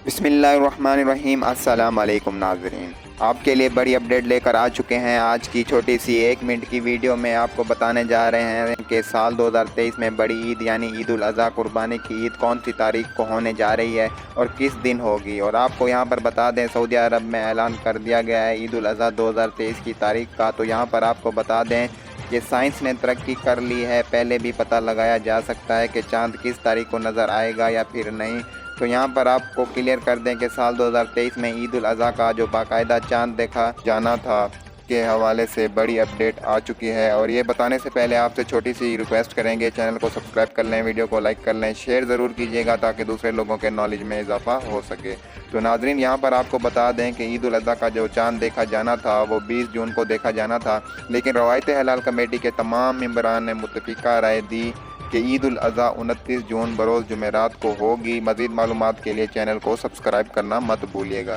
बिस्मिल्लाहिर्रहमानिर्रहीम। अस्सलाम वालेकुम नाज़रीन, आपके लिए बड़ी अपडेट लेकर आ चुके हैं। आज की छोटी सी 1 मिनट की वीडियो में आपको बताने जा रहे हैं कि साल 2023 में बड़ी ईद यानी ईद उल अज़हा कुर्बानी की ईद कौन सी तारीख को होने जा रही है और किस दिन होगी। और आपको यहाँ पर बता दें, सऊदी अरब में ऐलान कर दिया गया है ईद उल अज़हा 2023 की तारीख का। तो यहाँ पर आपको बता दें कि साइंस ने तरक्की कर ली है, पहले भी पता लगाया जा सकता है कि चाँद किस तारीख को नज़र आएगा या फिर नहीं। तो यहाँ पर आपको क्लियर कर दें कि साल 2023 में ईद उल अज़हा का जो बाकायदा चाँद देखा जाना था के हवाले से बड़ी अपडेट आ चुकी है। और ये बताने से पहले आपसे छोटी सी रिक्वेस्ट करेंगे, चैनल को सब्सक्राइब कर लें, वीडियो को लाइक कर लें, शेयर ज़रूर कीजिएगा ताकि दूसरे लोगों के नॉलेज में इजाफा हो सके। तो नाजरीन, यहाँ पर आपको बता दें कि ईद उल अज़हा का जो चाँद देखा जाना था वो 20 जून को देखा जाना था, लेकिन रवायत हलाल कमेटी के तमाम मेंबरान ने मुत्तफ़िका राय दी कि ईद उल अज़हा 29 जून बरोज़ जुमेरात को होगी। मज़ीद मालूमात के लिए चैनल को सब्सक्राइब करना मत भूलिएगा।